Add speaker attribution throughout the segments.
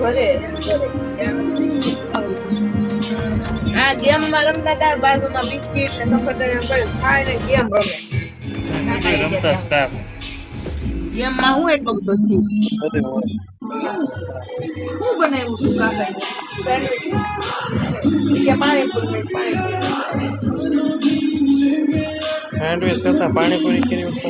Speaker 1: ઘરે આ ગેમ માં રમતા હતા બાજુમાં બિસ્કીટ ને સફરજન ખાય ને ગેમ રમે
Speaker 2: રમતા સ્ટાફ
Speaker 1: ગેમ માં હું એટલો બધો શીખ
Speaker 2: બધું હોય
Speaker 1: શું બનાવ્યું તું કાકા સેન્ડવિચ કે પાણીપુરી
Speaker 2: સેન્ડવિચ કરતા પાણીપુરી કરી હોત તો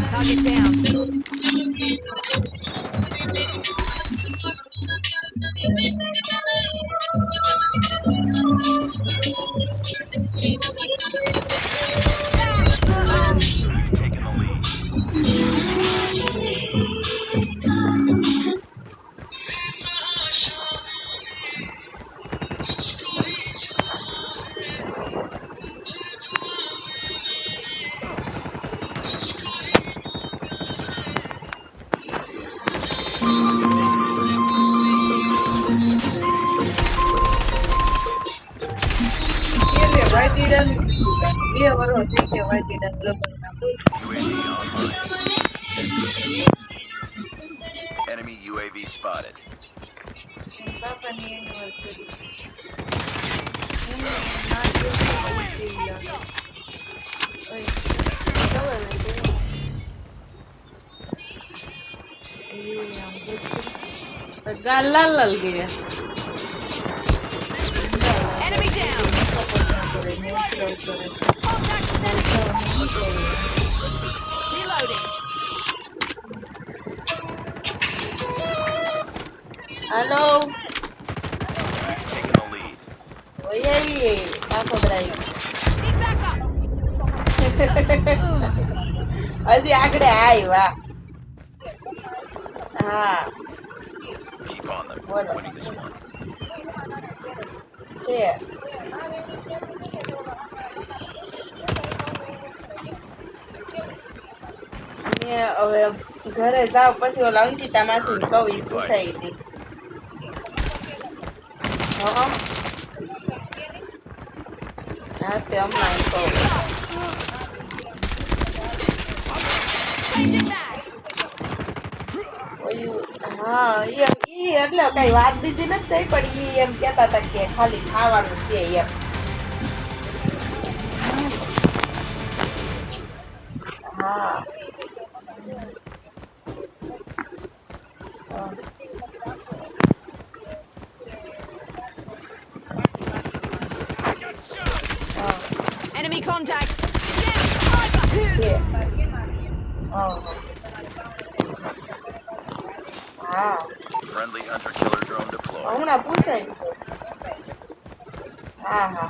Speaker 3: Target down. Tango down. Target down.
Speaker 4: We've taken the lead. UAV online. Enemy UAV spotted.
Speaker 1: ગાલ લાલ લાલ ગયા
Speaker 3: Enemy down. Reloading.
Speaker 1: Hello
Speaker 4: We've taken the lead.
Speaker 1: ઓય આખો ડ્રાઈવ
Speaker 3: Need backup.
Speaker 1: હજી આગળ આવ્યા હા
Speaker 4: Keep on them.
Speaker 1: Bueno.
Speaker 4: Winning this one.
Speaker 1: છે ને હવે ઘરે જાવ પછી ઓલા અંકિતા માસી કહું ઈ પૂછાઈ હતી હા તે હમણાં કહું
Speaker 3: Changing back.
Speaker 1: હા ઈ એટલે કઈ વાત દીધી નથી થઈ પણ ઈ એમ કેતા હતા કે ખાલી ખાવાનું છે એમ હા
Speaker 3: Enemy contact.
Speaker 1: હા
Speaker 4: Friendly hunter-killer drone deployed.
Speaker 1: હમણાં પૂછાય હા હા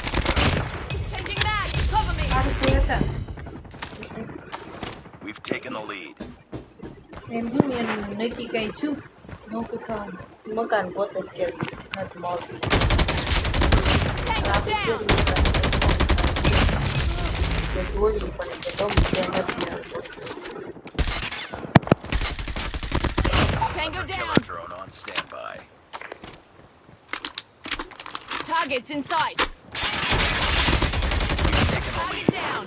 Speaker 3: Changing back. Cover me.
Speaker 4: We've taken the lead.
Speaker 1: નક્કી કઈ છું નોકું ખાવાનું મકાન પોતે જ કે નથી મળતું
Speaker 3: Tango down.
Speaker 1: કે જોયું પણ કે ગમે ત્યાં નથી મળતું
Speaker 3: Tango
Speaker 4: Hunter-killer
Speaker 3: down.
Speaker 4: drone on standby.
Speaker 3: Targets in sight.
Speaker 4: We've taken the
Speaker 3: Target
Speaker 4: lead.
Speaker 3: down.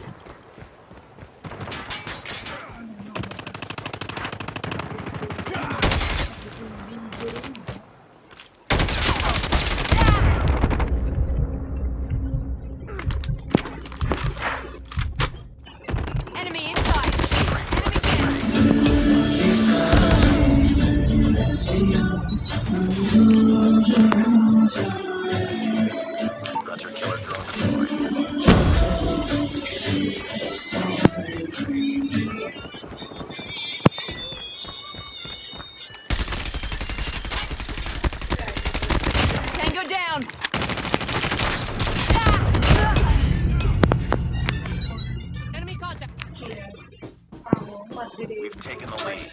Speaker 4: We've taken the lead.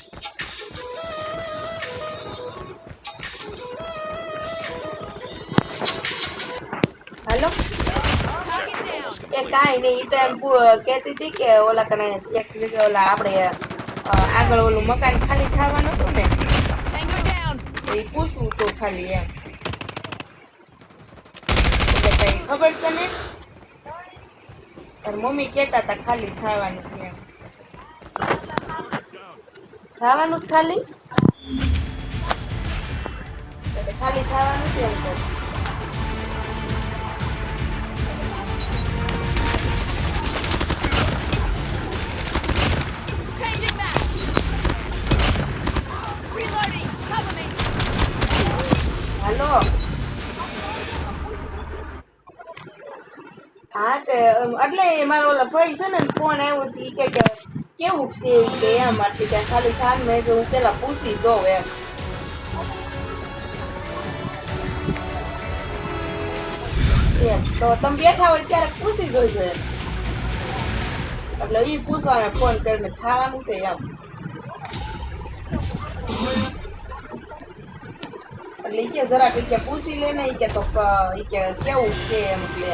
Speaker 1: Hello
Speaker 3: Target down.
Speaker 4: Almost
Speaker 1: A
Speaker 4: complete.
Speaker 1: કાંઈ નહીં ઈ તો એમ કહેતી હતી કે ઓલા કણે એક જગ્યાએ ઓલા આપણે આગળ ઓલું મકાન ખાલી થવાનું હતું ને
Speaker 3: Tango down.
Speaker 1: એ પૂછવું તો ખાલી એમ એટલે કઈ ખબર તને તાર મમ્મી કહેતા હતા ખાલી થવાનું છે એમ થવાનું જ ખાલી એટલે ખાલી થવાનું છે એમ કહું.
Speaker 3: Changing back. Reloading. Cover me.
Speaker 1: હાલો હા તે એટલે મારો ઓલા ભાઈ છે ને ફોન આવ્યો હતો ઈ કે કેવું છે ઈ કે એમ માટે કે ખાલી થાન મેં કે હું પેલા પૂછી દઉં એમ એમ તો તમે બેઠા હોય ત્યારે પૂછી જોઈજો એમ એટલે ઈ પૂછવા મેં ફોન કરીને થવાનું છે એમ એટલે ઈ કે જરાક ઈ કે પૂછી લે ને ઈ કે તો ઈ કે કેવું છે એમ એટલે